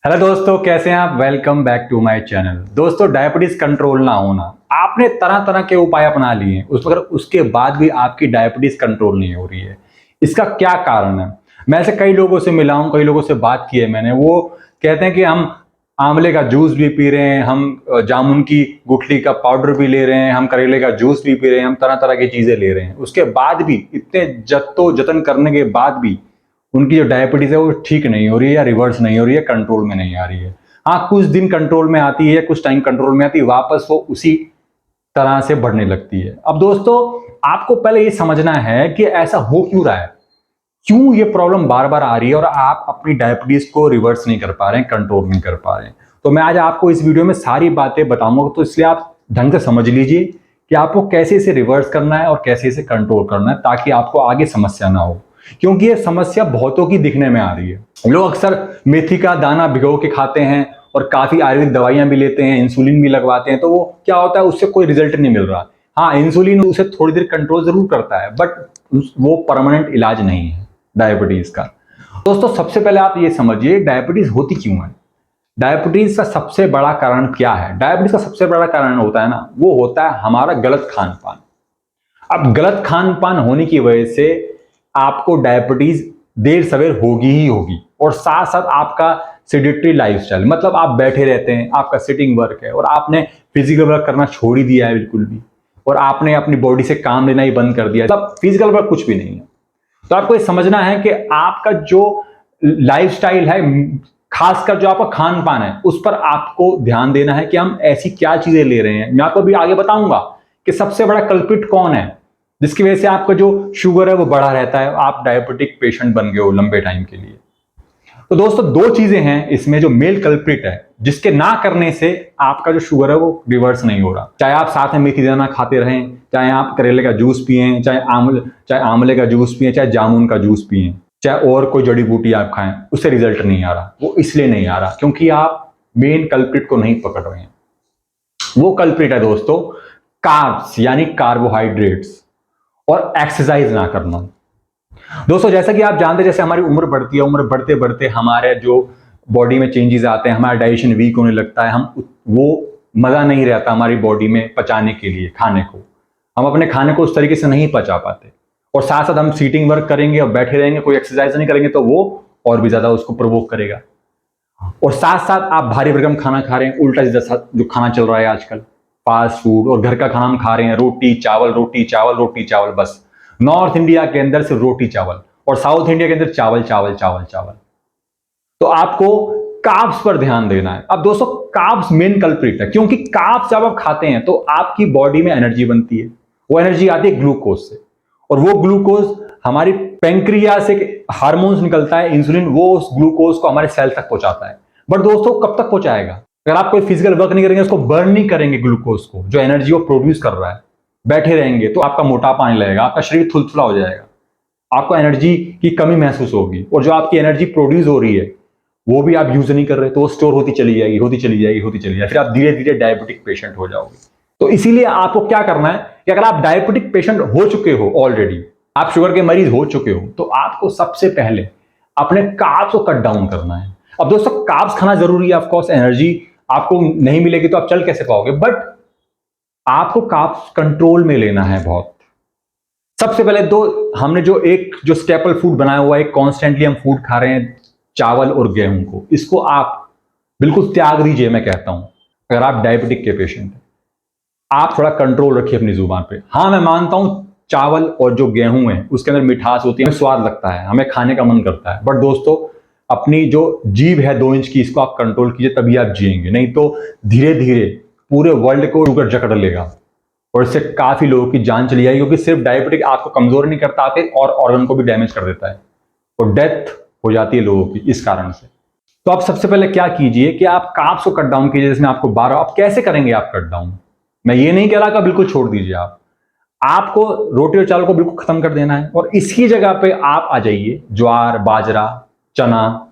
Hello दोस्तों, कैसे हैं आप। Welcome back to my channel. दोस्तों, डायबिटीज कंट्रोल ना होना, आपने तरह तरह के उपाय अपना लिए हैं, मगर उसके बाद भी आपकी डायबिटीज कंट्रोल नहीं हो रही है। इसका क्या कारण है। मैं ऐसे कई लोगों से मिला हूं, कई लोगों से बात की है मैंने। वो कहते हैं कि हम आंवले का जूस भी पी रहे हैं, हम जामुन की गुठली का पाउडर भी ले रहे हैं, हम करेले का जूस भी पी रहे हैं, हम तरह तरह की चीजें ले रहे हैं। उसके बाद भी, इतने जत्तो-जतन करने के बाद भी उनकी जो डायबिटीज है वो ठीक नहीं हो रही है, या रिवर्स नहीं हो रही है, कंट्रोल में नहीं आ रही है। हाँ, कुछ दिन कंट्रोल में आती है, कुछ टाइम कंट्रोल में आती है, वापस वो उसी तरह से बढ़ने लगती है। अब दोस्तों, आपको पहले ये समझना है कि ऐसा हो क्यों रहा है, क्यों ये प्रॉब्लम बार बार आ रही है और आप अपनी डायबिटीज को रिवर्स नहीं कर पा रहे हैं, कंट्रोल नहीं कर पा रहे हैं। तो मैं आज आपको इस वीडियो में सारी बातें बताऊंगा, तो इसलिए आप ढंग से समझ लीजिए कि आपको कैसे इसे रिवर्स करना है और कैसे इसे कंट्रोल करना है, ताकि आपको आगे समस्या ना हो। क्योंकि ये समस्या बहुतों की दिखने में आ रही है। लोग अक्सर मेथी का दाना भिगो के खाते हैं और काफी आयुर्वेदिक दवाइयां भी लेते हैं, इंसुलिन भी लगवाते हैं, तो वो क्या होता है, उससे कोई रिजल्ट नहीं मिल रहा। हाँ, इंसुलिन उसे थोड़ी देर कंट्रोल जरूर करता है, बट वो परमानेंट इलाज नहीं है डायबिटीज का। दोस्तों, सबसे पहले आप ये समझिए डायबिटीज होती क्यों है। डायबिटीज का सबसे बड़ा कारण क्या है। डायबिटीज का सबसे बड़ा कारण होता है ना, वो होता है हमारा गलत खान पान। अब गलत खान पान होने की वजह से आपको डायबिटीज देर सवेर होगी ही होगी। और साथ साथ आपका सेडेंटरी लाइफस्टाइल, मतलब आप बैठे रहते हैं, आपका सिटिंग वर्क है और आपने फिजिकल वर्क करना छोड़ ही दिया है बिल्कुल भी, और आपने अपनी बॉडी से काम लेना ही बंद कर दिया है, मतलब फिजिकल वर्क कुछ भी नहीं है। तो आपको ये समझना है कि आपका जो लाइफस्टाइल है, खासकर जो आपका खान पान है, उस पर आपको ध्यान देना है कि हम ऐसी क्या चीजें ले रहे हैं। मैं आपको अभी आगे बताऊंगा कि सबसे बड़ा कल्पिट कौन है जिसकी वजह से आपका जो शुगर है वो बढ़ा रहता है, आप डायबिटिक पेशेंट बन गए हो लंबे टाइम के लिए। तो दोस्तों, दो चीजें हैं इसमें जो मेल कल्प्रिट है, जिसके ना करने से आपका जो शुगर है वो रिवर्स नहीं हो रहा। चाहे आप साथ में मेथी दाना खाते रहें, चाहे आप करेले का जूस पिए, चाहे आंवले का जूस पिए, चाहे जामुन का जूस पिए, चाहे और कोई जड़ी बूटी आप खाएं, उससे रिजल्ट नहीं आ रहा। वो इसलिए नहीं आ रहा क्योंकि आप मेन कल्प्रिट को नहीं पकड़ रहे हैं। वो कल्प्रिट है दोस्तों, कार्ब्स यानी कार्बोहाइड्रेट्स, और एक्सरसाइज ना करना। दोस्तों, जैसा कि आप जानते हैं, जैसे हमारी उम्र बढ़ती है, उम्र बढ़ते बढ़ते हमारे जो बॉडी में चेंजेस आते हैं, हमारा डाइजेशन वीक होने लगता है, हम वो मजा नहीं रहता हमारी बॉडी में पचाने के लिए खाने को। हम अपने खाने को उस तरीके से नहीं पचा पाते, और साथ साथ हम सीटिंग वर्क करेंगे और बैठे रहेंगे, कोई एक्सरसाइज नहीं करेंगे, तो वो और भी ज्यादा उसको प्रोवोक करेगा। और साथ साथ आप भारी भरकम खाना खा रहे हैं, उल्टा सीधा जो खाना चल रहा है आजकल, फास्ट फूड, और घर का खाना हम खा रहे हैं, रोटी चावल रोटी चावल रोटी चावल, बस। नॉर्थ इंडिया के अंदर सिर्फ रोटी चावल, और साउथ इंडिया के अंदर चावल चावल चावल चावल। तो आपको कार्ब्स पर ध्यान देना है। अब दोस्तों, कार्ब्स मेन कल्प्रिट है, क्योंकि कार्ब्स जब आप खाते हैं तो आपकी बॉडी में एनर्जी बनती है। वो एनर्जी आती है ग्लूकोज से, और वो ग्लूकोज हमारी पेंक्रियास से हार्मोन्स निकलता है, इंसुलिन, वो उस ग्लूकोज को हमारे सेल तक पहुंचाता है। बट दोस्तों, कब तक पहुंचाएगा। अगर आप कोई फिजिकल वर्क नहीं करेंगे, उसको बर्न नहीं करेंगे, ग्लूकोज को, जो एनर्जी वो प्रोड्यूस कर रहा है, बैठे रहेंगे, तो आपका मोटापा आने लगेगा, आपका शरीर थुलथुला हो जाएगा, आपको एनर्जी की कमी महसूस होगी, और जो आपकी एनर्जी प्रोड्यूस हो रही है वो भी आप यूज नहीं कर रहे, तो वो स्टोर होती चली जाएगी, होती चली जाएगी, होती चली जाएगी, फिर आप धीरे धीरे डायबिटिक पेशेंट हो जाओगे। तो इसीलिए आपको क्या करना है कि अगर आप डायबिटिक पेशेंट हो चुके हो, ऑलरेडी आप शुगर के मरीज हो चुके हो, तो आपको सबसे पहले अपने कार्ब्स को कट डाउन करना है। अब दोस्तों, कार्ब्स खाना जरूरी है, ऑफकोर्स। एनर्जी आपको नहीं मिलेगी तो आप चल कैसे पाओगे, बट आपको कार्ब्स कंट्रोल में लेना है बहुत। सबसे पहले दो, हमने जो स्टेपल फूड बनाया हुआ है, कॉन्स्टेंटली हम फूड खा रहे हैं, चावल और गेहूं को, इसको आप बिल्कुल त्याग दीजिए। मैं कहता हूं, अगर आप डायबिटिक के पेशेंट हैं, आप थोड़ा कंट्रोल रखिए अपनी जुबान पे। हाँ, मैं मानता हूं चावल और जो गेहूं है उसके अंदर मिठास होती है, हमें स्वाद लगता है, हमें खाने का मन करता है, बट दोस्तों, अपनी जो जीभ है 2 इंच की, इसको आप कंट्रोल कीजिए, तभी आप जिएंगे। नहीं तो धीरे धीरे पूरे वर्ल्ड को शुगर जकड़ लेगा, और इससे काफी लोगों की जान चली जाएगी। क्योंकि सिर्फ डायबिटिक आपको कमजोर नहीं करता, आपके और ऑर्गन को भी डैमेज कर देता है, और डेथ हो जाती है लोगों की इस कारण से। तो आप सबसे पहले क्या कीजिए कि आप कार्ब्स को कट डाउन कीजिए, जिसमें आपको 12, आप कैसे करेंगे आप कट डाउन। मैं ये नहीं कह रहा कि बिल्कुल छोड़ दीजिए, आपको रोटी और चावल को बिल्कुल खत्म कर देना है, और इसकी जगह पे आप आ जाइए ज्वार, बाजरा, चना,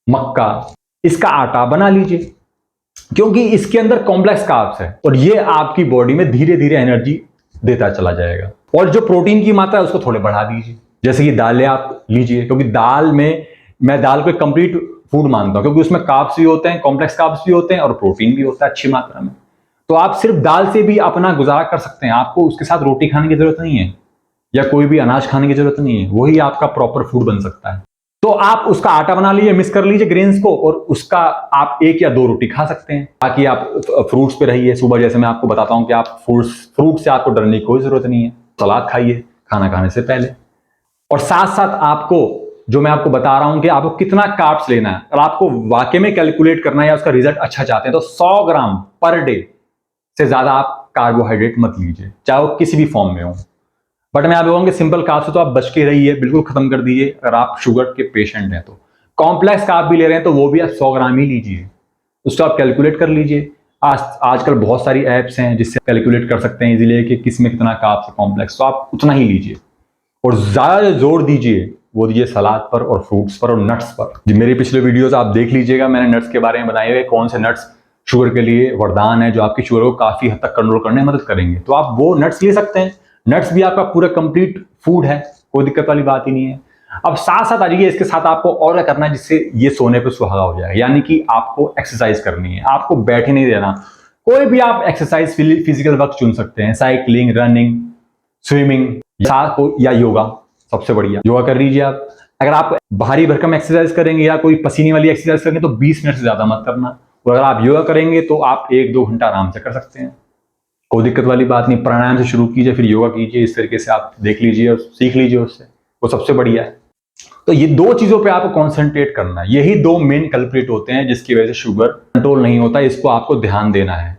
मक्का, इसका आटा बना लीजिए, क्योंकि इसके अंदर कॉम्प्लेक्स कार्ब्स है, और ये आपकी बॉडी में धीरे धीरे एनर्जी देता चला जाएगा। और जो प्रोटीन की मात्रा है उसको थोड़े बढ़ा दीजिए, जैसे कि दालें आप लीजिए, क्योंकि दाल में, मैं दाल को कंप्लीट फूड मानता हूं, क्योंकि उसमें कार्ब्स भी होते हैं, कॉम्प्लेक्स कार्ब्स भी होते हैं और प्रोटीन भी होता है अच्छी मात्रा में। तो आप सिर्फ दाल से भी अपना गुजारा कर सकते हैं, आपको उसके साथ रोटी खाने की जरूरत नहीं है या कोई भी अनाज खाने की जरूरत नहीं है, वही आपका प्रॉपर फूड बन सकता है। तो आप उसका आटा बना लीजिए, मिक्स कर लीजिए ग्रेन्स को, और उसका आप 1 या 2 रोटी खा सकते हैं। बाकी आप फ्रूट्स पे रहिए, सुबह जैसे मैं आपको बताता हूं कि आप फ्रूट से आपको डरने की कोई जरूरत नहीं है। सलाद खाइए खाना खाने से पहले, और साथ साथ आपको जो मैं आपको बता रहा हूं कि आपको कितना कार्ब्स लेना है, और आपको वाकई में कैलकुलेट करना है या उसका रिजल्ट अच्छा चाहते हैं, तो 100 ग्राम पर डे से ज्यादा आप कार्बोहाइड्रेट मत लीजिए, चाहे वो किसी भी फॉर्म में हो। बट मैं आप बोलूंगा सिंपल कार्ब से तो आप बच के रहिए, बिल्कुल खत्म कर दीजिए अगर आप शुगर के पेशेंट हैं। तो कॉम्प्लेक्स कार्ब भी ले रहे हैं तो वो भी आप 100 ग्राम ही लीजिए, उसको आप कैलकुलेट कर लीजिए। आजकल बहुत सारी ऐप्स हैं जिससे कैलकुलेट कर सकते हैं इजीली कि किस में कितना कार्ब है कॉम्प्लेक्स, तो आप उतना ही लीजिए। और ज्यादा जोर दीजिए वो दीजिए सलाद पर और फ्रूट्स पर और नट्स पर। जी मेरे पिछले वीडियोस आप देख लीजिएगा, मैंने नट्स के बारे में बनाए हुए, कौन से नट्स शुगर के लिए वरदान है, जो आपकी शुगर को काफी हद तक कंट्रोल करने में मदद करेंगे, तो आप वो नट्स ले सकते हैं। नट्स भी आपका पूरा कंप्लीट फूड है, कोई दिक्कत वाली बात ही नहीं है। अब साथ साथ आ जाइए, इसके साथ आपको और क्या करना है जिससे ये सोने पे सुहागा हो जाएगा, यानी कि आपको एक्सरसाइज करनी है, आपको बैठे नहीं रहना। कोई भी आप एक्सरसाइज फिजिकल वर्क चुन सकते हैं, साइकिलिंग, रनिंग, स्विमिंग या योगा। सबसे बढ़िया योगा कर लीजिए आप। अगर आप भारी भरकम एक्सरसाइज करेंगे या कोई पसीने वाली एक्सरसाइज करेंगे तो 20 मिनट से ज्यादा मत करना, और अगर आप योगा करेंगे तो आप 1-2 घंटा आराम से कर सकते हैं, कोई दिक्कत वाली बात नहीं। प्राणायाम से शुरू कीजिए, फिर योगा कीजिए, इस तरीके से आप देख लीजिए और सीख लीजिए उससे, वो सबसे बढ़िया है। तो ये 2 चीजों पे आपको कॉन्सेंट्रेट करना है, यही 2 मेन कल्प्रिट होते हैं जिसकी वजह से शुगर कंट्रोल नहीं होता, इसको आपको ध्यान देना है।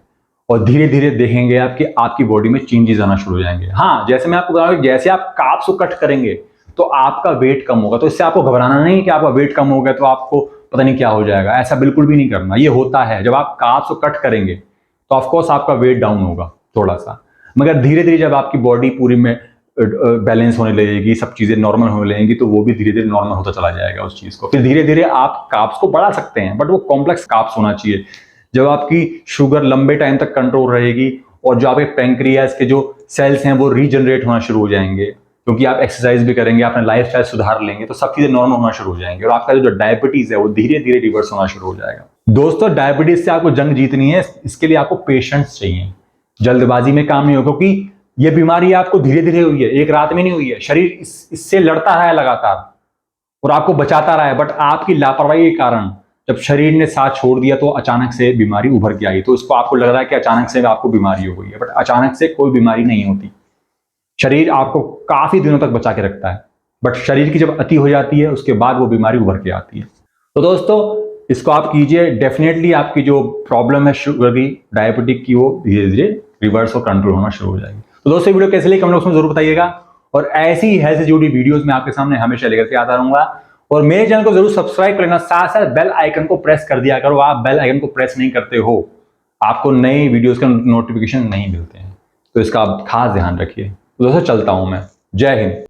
और धीरे धीरे देखेंगे आपकी आपकी बॉडी में चेंजेस आना शुरू हो जाएंगे। हाँ, जैसे मैं आपको बता रहा हूं, जैसे आप कार्ब्स को कट करेंगे तो आपका वेट कम होगा, तो इससे आपको घबराना नहीं कि आपका वेट कम हो गया तो आपको पता नहीं क्या हो जाएगा, ऐसा बिल्कुल भी नहीं करना। ये होता है जब आप कार्ब्स को कट करेंगे तो ऑफकोर्स आपका वेट डाउन होगा थोड़ा सा, मगर धीरे धीरे जब आपकी बॉडी पूरी में बैलेंस होने लगेगी, सब चीजें नॉर्मल होने लगेंगी, तो वो भी धीरे धीरे नॉर्मल होता चला जाएगा उस चीज को। फिर धीरे धीरे आप कार्ब्स को बढ़ा सकते हैं, बट वो कॉम्प्लेक्स कार्ब्स होना चाहिए। जब आपकी शुगर लंबे टाइम तक कंट्रोल रहेगी और जो आपके पैंक्रियाज के जो सेल्स हैं वो रीजनरेट होना शुरू हो जाएंगे, क्योंकि आप एक्सरसाइज भी करेंगे, अपना लाइफस्टाइल सुधार लेंगे, तो सब चीजें नॉर्मल होना शुरू हो जाएंगी और आपका जो डायबिटीज है वो धीरे धीरे रिवर्स होना शुरू हो जाएगा। दोस्तों, डायबिटीज से आपको जंग जीतनी है, इसके लिए आपको पेशेंस चाहिए, जल्दबाजी में काम नहीं हो, क्योंकि ये बीमारी आपको धीरे धीरे हुई है, एक रात में नहीं हुई है। शरीर इससे लड़ता रहा है लगातार और आपको बचाता रहा है, बट आपकी लापरवाही के कारण जब शरीर ने साथ छोड़ दिया तो अचानक से बीमारी उभर के आई। तो इसको आपको लग रहा है कि अचानक से आपको बीमारी हो गई है, बट अचानक से कोई बीमारी नहीं होती। शरीर आपको काफी दिनों तक बचा के रखता है, बट शरीर की जब अति हो जाती है उसके बाद वो बीमारी उभर के आती है। तो दोस्तों, इसको आप कीजिए, डेफिनेटली आपकी जो प्रॉब्लम है शुगर की, डायबिटिक की, वो धीरे धीरे रिवर्स और कंट्रोल होना शुरू हो जाएगी। तो दोस्तों, वीडियो कैसे लगी कमेंट बॉक्स में जरूर बताइएगा, और ऐसी हेल्थ से जुड़ी वीडियोस मैं आपके सामने हमेशा लेकर के आता रहूंगा। और मेरे चैनल को जरूर सब्सक्राइब कर लेना, साथ साथ बेल आइकन को प्रेस कर दिया करो। आप बेल आइकन को प्रेस नहीं करते हो, आपको नई वीडियोस का नोटिफिकेशन नहीं मिलते हैं, तो इसका आप खास ध्यान रखिए। तो दोस्तों, चलता हूं मैं। जय हिंद।